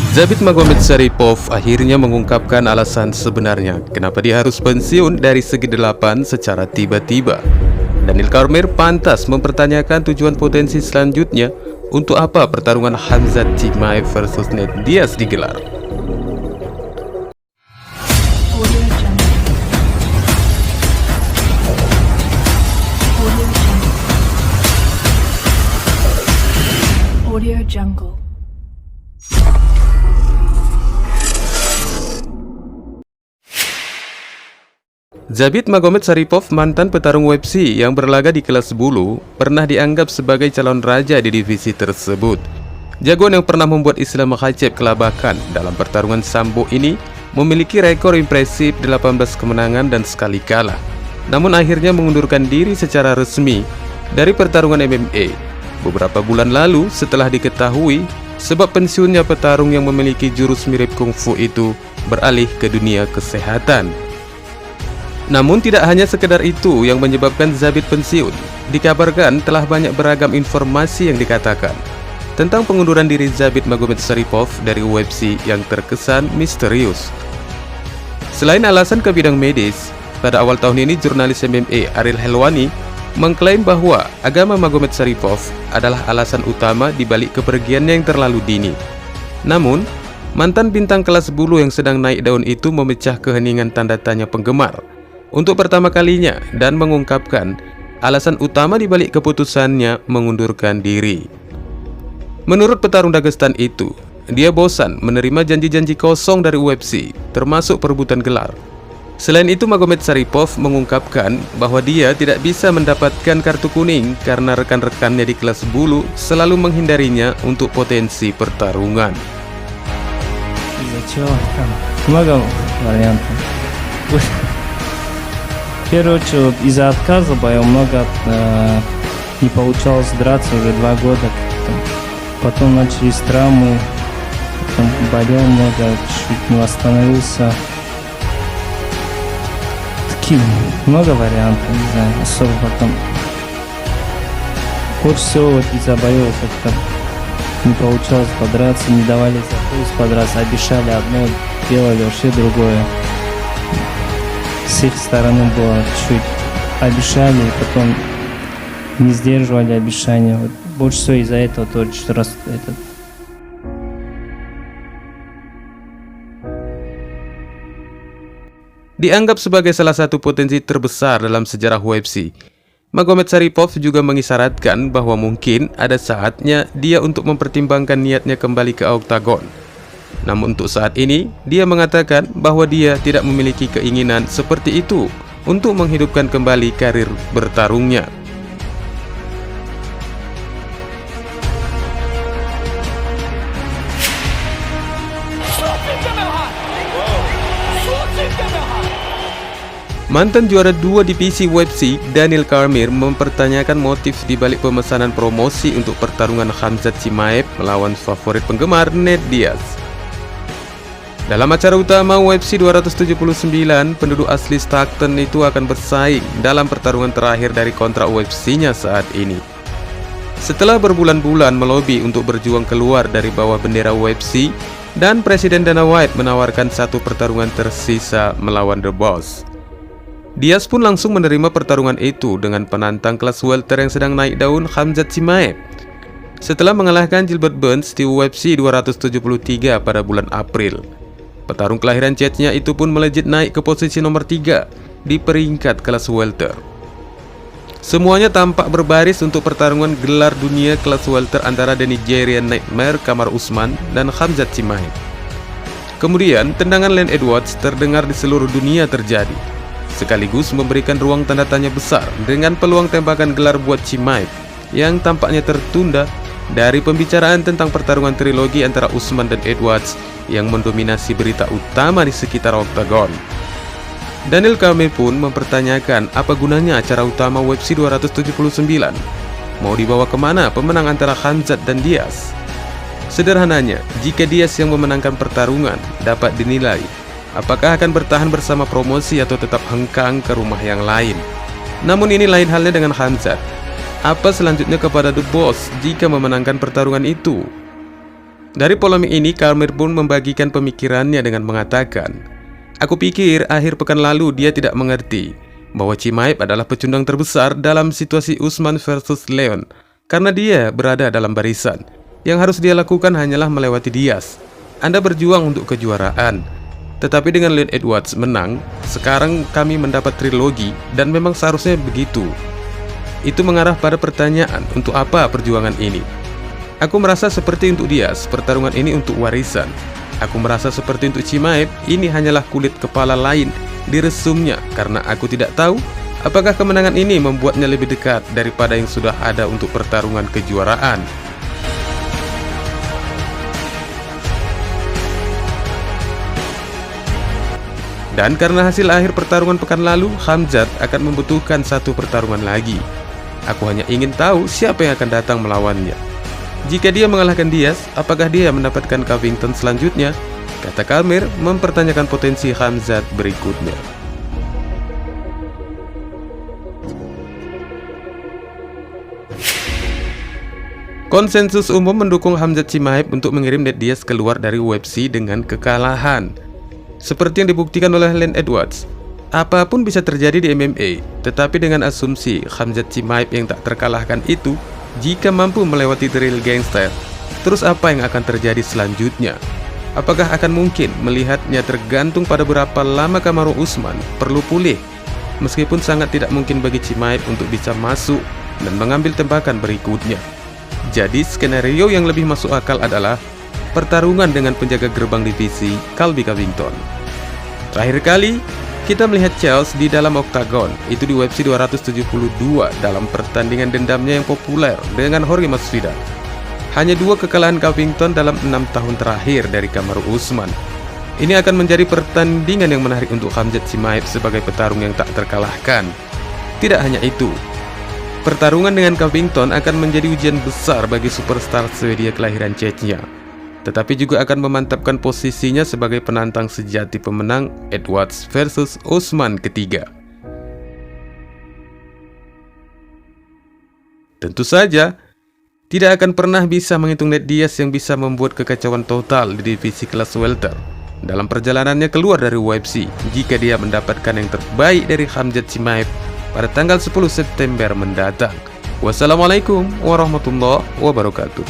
Zabit Magomedsyaripov akhirnya mengungkapkan alasan sebenarnya kenapa dia harus pensiun dari Segi 8 secara tiba-tiba. Daniel Cormier pantas mempertanyakan tujuan potensi selanjutnya untuk apa pertarungan Khamzat Chimaev versus Nate Diaz digelar. Audio Jungle. Zabit Magomedsyaripov, mantan petarung UFC yang berlaga di kelas bulu, pernah dianggap sebagai calon raja di divisi tersebut. Jagoan yang pernah membuat Islam Makhachev kelabakan dalam pertarungan sambo ini memiliki rekor impresif 18 kemenangan dan sekali kalah. Namun akhirnya mengundurkan diri secara resmi dari pertarungan MMA beberapa bulan lalu setelah diketahui sebab pensiunnya petarung yang memiliki jurus mirip kungfu itu beralih ke dunia kesehatan. Namun tidak hanya sekedar itu yang menyebabkan Zabit pensiun. Dikabarkan telah banyak beragam informasi yang dikatakan tentang pengunduran diri Zabit Magomedsyaripov dari UFC yang terkesan misterius. Selain alasan ke bidang medis, pada awal tahun ini jurnalis MMA Ariel Helwani mengklaim bahwa agama Magomedsyaripov adalah alasan utama di balik kepergiannya yang terlalu dini. Namun, mantan bintang kelas bulu yang sedang naik daun itu memecah keheningan tanda tanya penggemar untuk pertama kalinya dan mengungkapkan alasan utama di balik keputusannya mengundurkan diri. Menurut petarung Dagestan itu, dia bosan menerima janji-janji kosong dari UFC, termasuk perebutan gelar. Selain itu, Magomedsyaripov mengungkapkan bahwa dia tidak bisa mendapatkan kartu kuning karena rekan-rekannya di kelas bulu selalu menghindarinya untuk potensi pertarungan. Много вариантов. В первую очередь, из-за отказа боя много не получалось драться уже 2 года. Потом начались травмы, потом болел много, чуть не восстановился. Такие много вариантов, не знаю, особо потом. Больше всего вот из-за боев как-то не получалось подраться, не давали заходить подраться, обещали одно, делали вообще другое. С их стороны было чуть обещали, и потом не сдерживали обещания. Вот больше всего из-за этого тоже раз этот. Dianggap sebagai salah satu potensi terbesar dalam sejarah UFC, Magomedsyaripov juga mengisyaratkan bahwa mungkin ada saatnya dia untuk mempertimbangkan niatnya kembali ke oktagon. Namun untuk saat ini, dia mengatakan bahwa dia tidak memiliki keinginan seperti itu untuk menghidupkan kembali karir bertarungnya. Mantan juara 2 divisi UFC, Daniel Cormier mempertanyakan motif di balik pemesanan promosi untuk pertarungan Khamzat Chimaev melawan favorit penggemar Nate Diaz. Dalam acara utama UFC 279, penduduk asli Stockton itu akan bersaing dalam pertarungan terakhir dari kontrak UFC-nya saat ini. Setelah berbulan-bulan melobi untuk berjuang keluar dari bawah bendera UFC, dan Presiden Dana White menawarkan satu pertarungan tersisa melawan The Boss, Diaz pun langsung menerima pertarungan itu dengan penantang kelas welter yang sedang naik daun, Khamzat Chimaev. Setelah mengalahkan Gilbert Burns di UFC 273 pada bulan April, petarung kelahiran Chechnya itu pun melejit naik ke posisi nomor 3 di peringkat kelas welter. Semuanya tampak berbaris untuk pertarungan gelar dunia kelas welter antara The Nigerian Nightmare Kamaru Usman dan Khamzat Chimaev. Kemudian tendangan Leon Edwards terdengar di seluruh dunia terjadi, sekaligus memberikan ruang tanda tanya besar dengan peluang tembakan gelar buat Chimaev yang tampaknya tertunda dari pembicaraan tentang pertarungan trilogi antara Usman dan Edwards yang mendominasi berita utama di sekitar oktagon. Daniel Cormier pun mempertanyakan apa gunanya acara utama UFC 279. Mau dibawa kemana pemenang antara Khamzat dan Diaz? Sederhananya, jika Diaz yang memenangkan pertarungan dapat dinilai apakah akan bertahan bersama promosi atau tetap hengkang ke rumah yang lain. Namun ini lain halnya dengan Khamzat. Apa selanjutnya kepada The Boss jika memenangkan pertarungan itu? Dari polemik ini, Karmir pun membagikan pemikirannya dengan mengatakan, "Aku pikir akhir pekan lalu dia tidak mengerti bahwa Chimaev adalah pecundang terbesar dalam situasi Usman versus Leon karena dia berada dalam barisan. Yang harus dia lakukan hanyalah melewati Diaz. Anda berjuang untuk kejuaraan, tetapi dengan Leon Edwards menang, sekarang kami mendapat trilogi dan memang seharusnya begitu." Itu mengarah pada pertanyaan, untuk apa perjuangan ini? Aku merasa seperti untuk Diaz, pertarungan ini untuk warisan. Aku merasa seperti untuk Chimaev, ini hanyalah kulit kepala lain di resumnya karena aku tidak tahu apakah kemenangan ini membuatnya lebih dekat daripada yang sudah ada untuk pertarungan kejuaraan. Dan karena hasil akhir pertarungan pekan lalu, Khamzat akan membutuhkan satu pertarungan lagi. Aku hanya ingin tahu siapa yang akan datang melawannya. Jika dia mengalahkan Diaz, apakah dia mendapatkan Covington selanjutnya? Kata Karmir mempertanyakan potensi Khamzat berikutnya. Konsensus umum mendukung Khamzat Chimaev untuk mengirim Nate Diaz keluar dari UFC dengan kekalahan. Seperti yang dibuktikan oleh Leon Edwards, apapun bisa terjadi di MMA, tetapi dengan asumsi Khamzat Chimaev yang tak terkalahkan itu, jika mampu melewati drill gangster, terus apa yang akan terjadi selanjutnya? Apakah akan mungkin melihatnya tergantung pada berapa lama Kamaru Usman perlu pulih? Meskipun sangat tidak mungkin bagi Chimaev untuk bisa masuk dan mengambil tembakan berikutnya. Jadi skenario yang lebih masuk akal adalah pertarungan dengan penjaga gerbang divisi Colby Covington. Terakhir kali kita melihat Charles di dalam oktagon itu di UFC 272 dalam pertandingan dendamnya yang populer dengan Jorge Masvidal. Hanya 2 kekalahan Covington dalam 6 tahun terakhir dari Kamaru Usman. Ini akan menjadi pertandingan yang menarik untuk Khamzat Chimaev sebagai petarung yang tak terkalahkan. Tidak hanya itu, pertarungan dengan Covington akan menjadi ujian besar bagi superstar Swedia kelahiran Chechnya, tetapi juga akan memantapkan posisinya sebagai penantang sejati pemenang Edwards versus Usman ketiga. Tentu saja, tidak akan pernah bisa menghitung Nate Diaz yang bisa membuat kekacauan total di divisi kelas welter dalam perjalanannya keluar dari UFC jika dia mendapatkan yang terbaik dari Khamzat Chimaev pada tanggal 10 September mendatang. Wassalamualaikum warahmatullahi wabarakatuh.